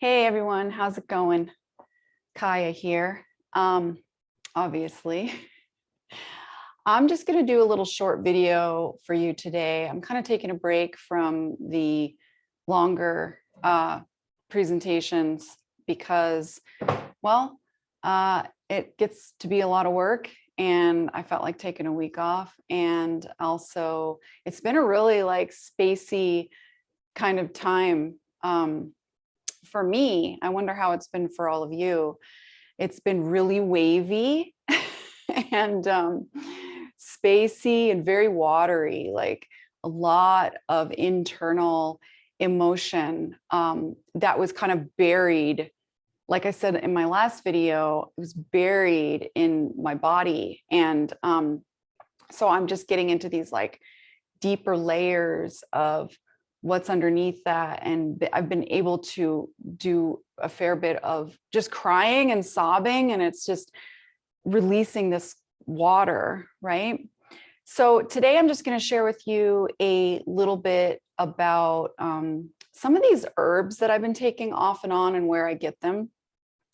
Hey everyone, how's it going? Kaya here. Obviously, I'm just going to do a little short video for you today. I'm kind of taking a break from the longer presentations because, well, it gets to be a lot of work and I felt like taking a week off. And also, it's been a really like spacey kind of time. For me, I wonder how it's been for all of you. It's been really wavy and spacey and very watery, like a lot of internal emotion that was kind of buried. Like I said in my last video, it was buried in my body. And so I'm just getting into these like deeper layers of what's underneath that. And I've been able to do a fair bit of just crying and sobbing, and it's just releasing this water, right? So today I'm just going to share with you a little bit about some of these herbs that I've been taking off and on and where I get them,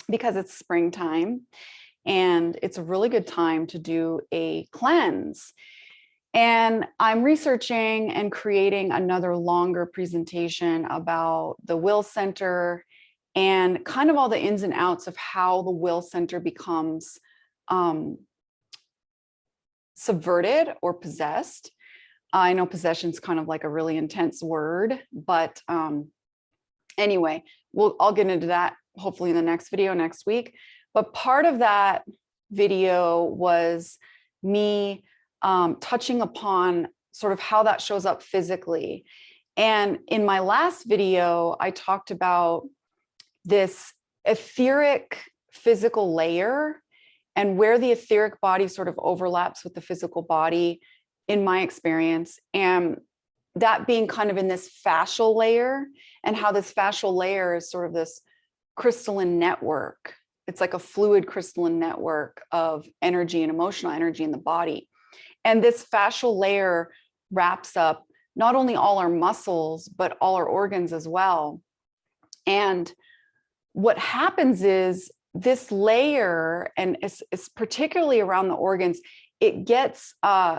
because it's springtime and it's a really good time to do a cleanse. And I'm researching and creating another longer presentation about the will center and kind of all the ins and outs of how the will center becomes subverted or possessed. I know possession is kind of like a really intense word, but anyway, I'll get into that hopefully in the next video next week. But part of that video was me touching upon sort of how that shows up physically. And in my last video, I talked about this etheric physical layer and where the etheric body sort of overlaps with the physical body in my experience. And that being kind of in this fascial layer, and how this fascial layer is sort of this crystalline network. It's like a fluid crystalline network of energy and emotional energy in the body. And this fascial layer wraps up not only all our muscles, but all our organs as well. And what happens is this layer, and it's particularly around the organs, it gets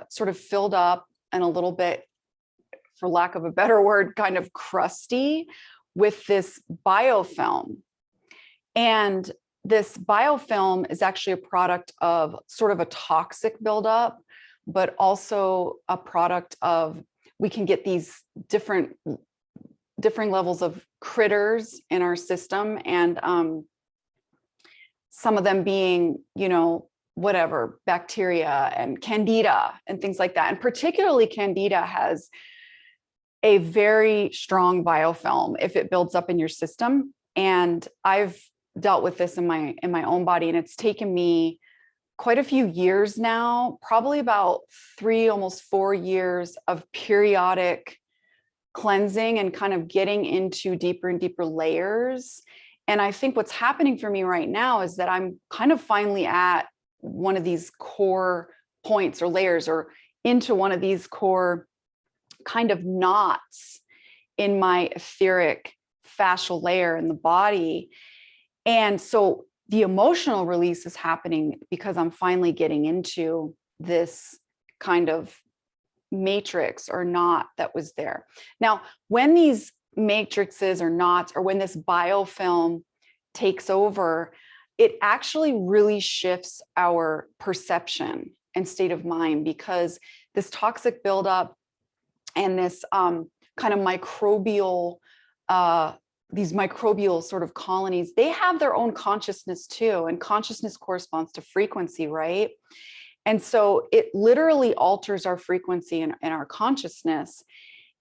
sort of filled up and a little bit, for lack of a better word, kind of crusty with this biofilm. And this biofilm is actually a product of sort of a toxic buildup, but also a product of, we can get these different levels of critters in our system, and some of them being, whatever, bacteria and candida and things like that. And particularly candida has a very strong biofilm if it builds up in your system. And I've dealt with this in my own body, and it's taken me quite a few years now, probably about 3, almost 4 years of periodic cleansing and kind of getting into deeper and deeper layers. And I think what's happening for me right now is that I'm kind of finally at one of these core points or layers, or into one of these core kind of knots in my etheric fascial layer in the body. And so the emotional release is happening because I'm finally getting into this kind of matrix or knot that was there. Now, when these matrices or knots, or when this biofilm takes over, it actually really shifts our perception and state of mind, because this toxic buildup and this kind of microbial these microbial sort of colonies, they have their own consciousness too. And consciousness corresponds to frequency, right? And so it literally alters our frequency and our consciousness.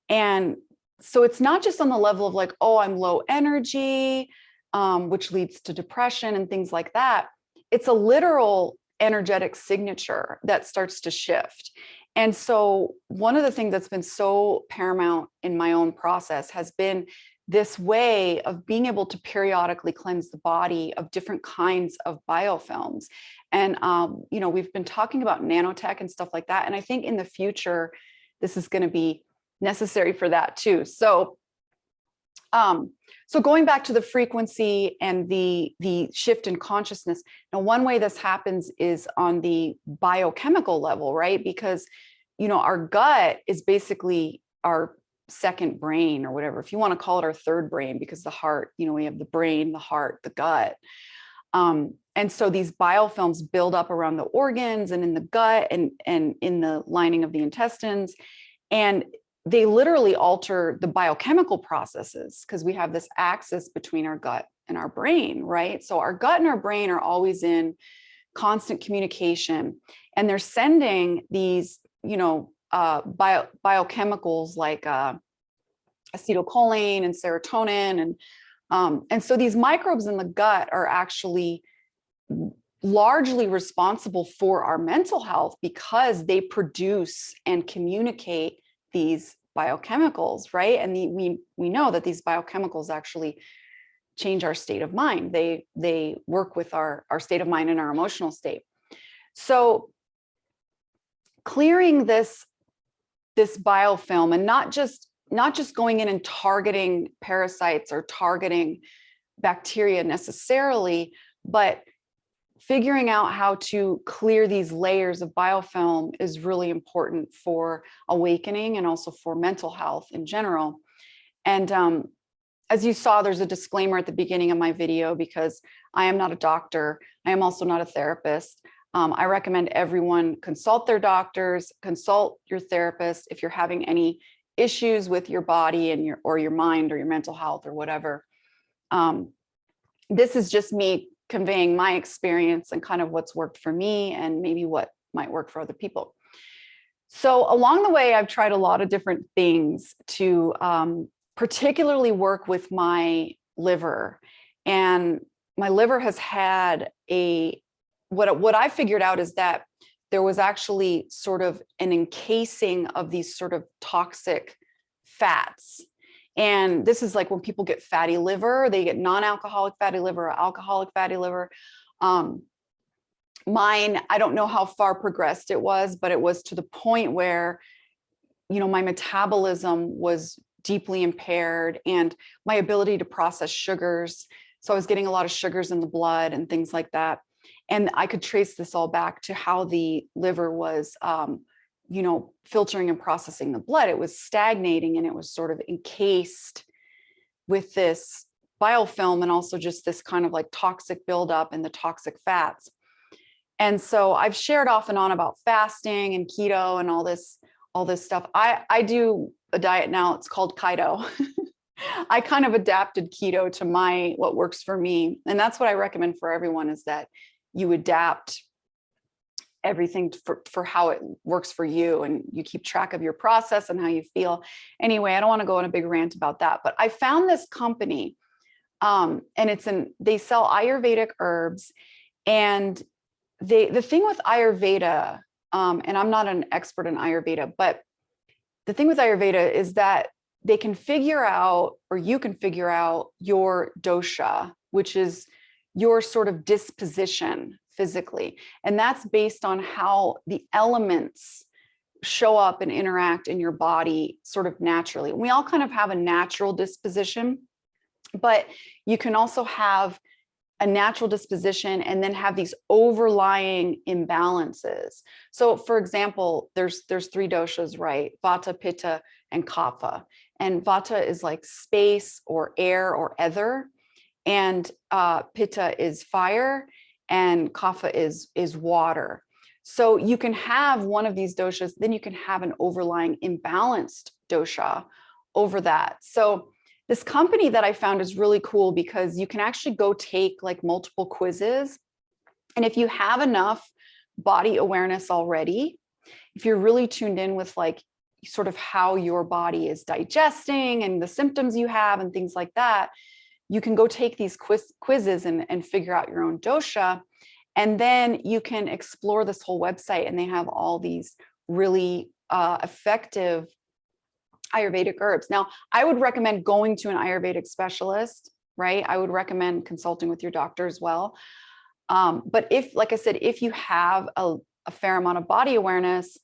And so it's not just on the level of like, oh, I'm low energy, which leads to depression and things like that. It's a literal energetic signature that starts to shift. And so one of the things that's been so paramount in my own process has been this way of being able to periodically cleanse the body of different kinds of biofilms. And, we've been talking about nanotech and stuff like that. And I think in the future, this is going to be necessary for that too. So So going back to the frequency and the shift in consciousness. Now, one way this happens is on the biochemical level, right? Because, you know, our gut is basically our second brain, or whatever, if you want to call it our third brain, because the heart, you know, we have the brain, the heart, the gut. And so these biofilms build up around the organs and in the gut and in the lining of the intestines. And they literally alter the biochemical processes, because we have this axis between our gut and our brain, right? So our gut and our brain are always in constant communication, and they're sending these, you know, biochemicals like acetylcholine and serotonin, and so these microbes in the gut are actually largely responsible for our mental health, because they produce and communicate these biochemicals, right? And we know that these biochemicals actually change our state of mind. They work with our state of mind and our emotional state. So clearing this biofilm, and not just going in and targeting parasites or targeting bacteria necessarily, but figuring out how to clear these layers of biofilm is really important for awakening and also for mental health in general. And as you saw, there's a disclaimer at the beginning of my video, because I am not a doctor. I am also not a therapist. I recommend everyone consult their doctors, consult your therapist if you're having any issues with your body and your mind or your mental health or whatever. This is just me conveying my experience and kind of what's worked for me and maybe what might work for other people. So along the way, I've tried a lot of different things to particularly work with my liver. And my liver has had what I figured out is that there was actually sort of an encasing of these sort of toxic fats. And this is like when people get fatty liver, they get non-alcoholic fatty liver or alcoholic fatty liver. Mine, I don't know how far progressed it was, but it was to the point where, you know, my metabolism was deeply impaired and my ability to process sugars. So I was getting a lot of sugars in the blood and things like that. And I could trace this all back to how the liver was, you know, filtering and processing the blood. It was stagnating and it was sort of encased with this biofilm and also just this kind of like toxic buildup and the toxic fats. And so I've shared off and on about fasting and keto and all this stuff. I do a diet now. It's called keto. I kind of adapted keto to what works for me. And that's what I recommend for everyone, is that you adapt everything for how it works for you, and you keep track of your process and how you feel. Anyway, I don't want to go on a big rant about that, but I found this company, and they sell Ayurvedic herbs. And the thing with Ayurveda, and I'm not an expert in Ayurveda, but the thing with Ayurveda is that they can figure out, or you can figure out your dosha, which is your sort of disposition physically. And that's based on how the elements show up and interact in your body sort of naturally. We all kind of have a natural disposition, but you can also have a natural disposition and then have these overlying imbalances. So for example, there's three doshas, right? Vata, Pitta, and Kapha. And Vata is like space or air or ether. And Pitta is fire, and Kapha is water. So you can have one of these doshas, then you can have an overlying imbalanced dosha over that. So this company that I found is really cool, because you can actually go take like multiple quizzes. And if you have enough body awareness already, if you're really tuned in with like sort of how your body is digesting and the symptoms you have and things like that, you can go take these quizzes and figure out your own dosha. And then you can explore this whole website, and they have all these really effective Ayurvedic herbs. Now, I would recommend going to an Ayurvedic specialist, right? I would recommend consulting with your doctor as well. But if, like I said, if you have a fair amount of body awareness,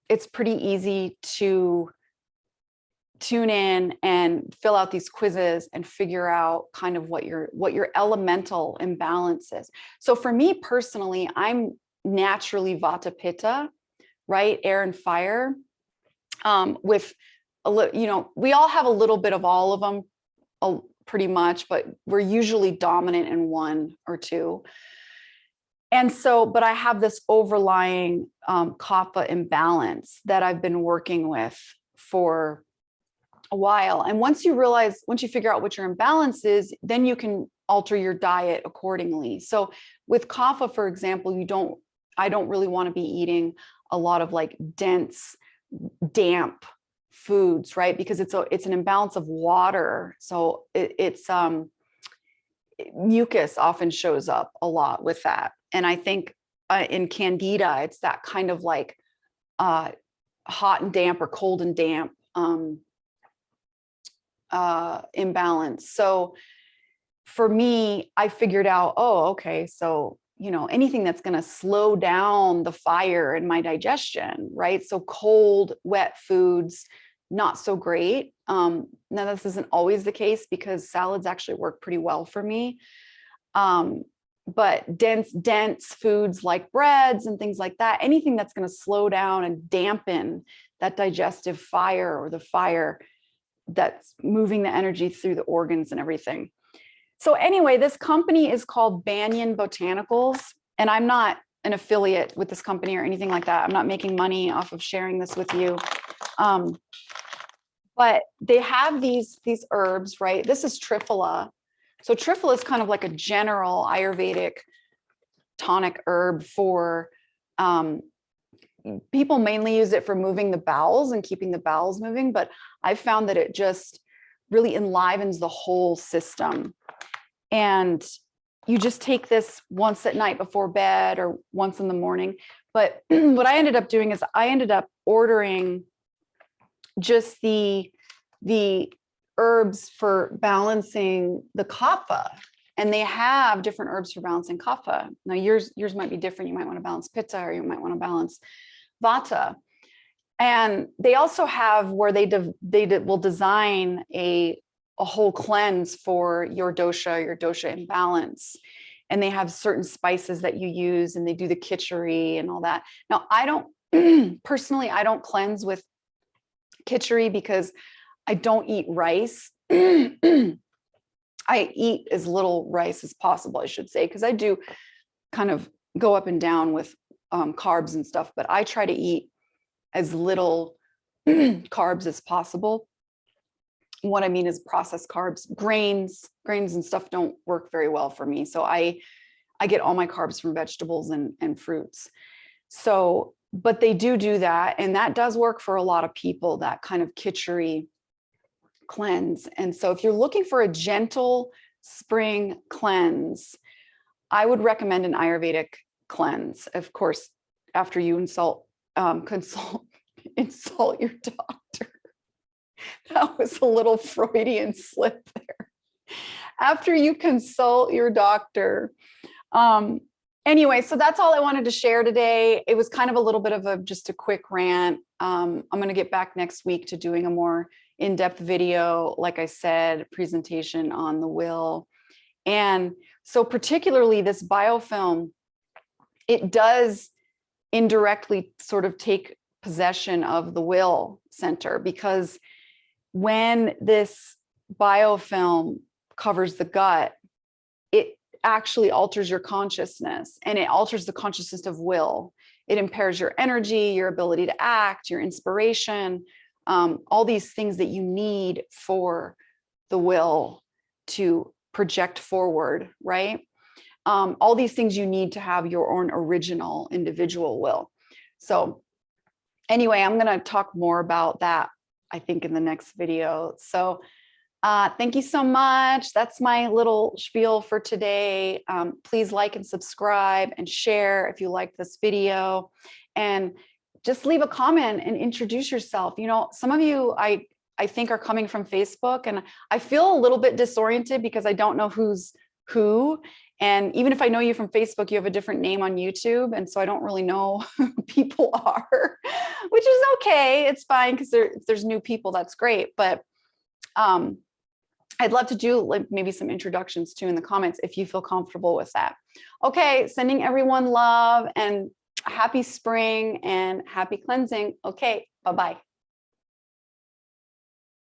it's pretty easy to tune in and fill out these quizzes and figure out kind of what your elemental imbalance is. So for me personally, I'm naturally Vata Pitta, right? Air and fire, with a little, we all have a little bit of all of them, pretty much, but we're usually dominant in one or two. And so, but I have this overlying kapha imbalance that I've been working with for a while. And once you figure out what your imbalance is, then you can alter your diet accordingly. So with kapha, for example, I don't really want to be eating a lot of like dense, damp foods, right? Because it's an imbalance of water. So it's mucus often shows up a lot with that. And I think in candida, it's that kind of like hot and damp or cold and damp imbalance. So for me, I figured out, okay, so anything that's going to slow down the fire in my digestion, right? So cold, wet foods, not so great. Now this isn't always the case because salads actually work pretty well for me. But dense foods like breads and things like that, anything that's going to slow down and dampen that digestive fire or the fire that's moving the energy through the organs and everything. So anyway, this company is called Banyan Botanicals, and I'm not an affiliate with this company or anything like that. I'm not making money off of sharing this with you. But they have these herbs, right? This is Triphala. So Triphala is kind of like a general Ayurvedic tonic herb for people mainly use it for moving the bowels and keeping the bowels moving, but I found that it just really enlivens the whole system. And you just take this once at night before bed or once in the morning. But what I ended up doing is I ended up ordering just the herbs for balancing the kapha. And they have different herbs for balancing kapha. Now yours might be different. You might want to balance pitta, or you might want to balance vata. And they also have where they will design a whole cleanse for your dosha imbalance. And they have certain spices that you use, and they do the khichdi and all that. Now, I don't personally, I don't cleanse with khichdi because I don't eat rice. I eat as little rice as possible, I should say, because I do kind of go up and down with carbs and stuff, but I try to eat as little carbs as possible. What I mean is processed carbs, grains and stuff don't work very well for me. So I get all my carbs from vegetables and fruits. So, but they do that. And that does work for a lot of people, that kind of khichdi cleanse. And so if you're looking for a gentle spring cleanse, I would recommend an Ayurvedic cleanse. Of course, after you insult your doctor. That was a little Freudian slip there. After you consult your doctor. Anyway, so that's all I wanted to share today. It was kind of a little bit of just a quick rant. I'm going to get back next week to doing a more in-depth video, like I said, presentation on the will. And so particularly this biofilm, it does indirectly sort of take possession of the will center, because when this biofilm covers the gut, it actually alters your consciousness, and it alters the consciousness of will. It impairs your energy, your ability to act, your inspiration, all these things that you need for the will to project forward, right? All these things you need to have your own original individual will. So anyway, I'm going to talk more about that, I think, in the next video. So thank you so much. That's my little spiel for today. Please like and subscribe and share if you like this video, and just leave a comment and introduce yourself. Some of you I think are coming from Facebook, and I feel a little bit disoriented because I don't know who's who. And even if I know you from Facebook, you have a different name on YouTube. And so I don't really know who people are, which is okay. It's fine because if there's new people, that's great. But I'd love to do like maybe some introductions too in the comments if you feel comfortable with that. Okay, sending everyone love and happy spring and happy cleansing. Okay, bye-bye.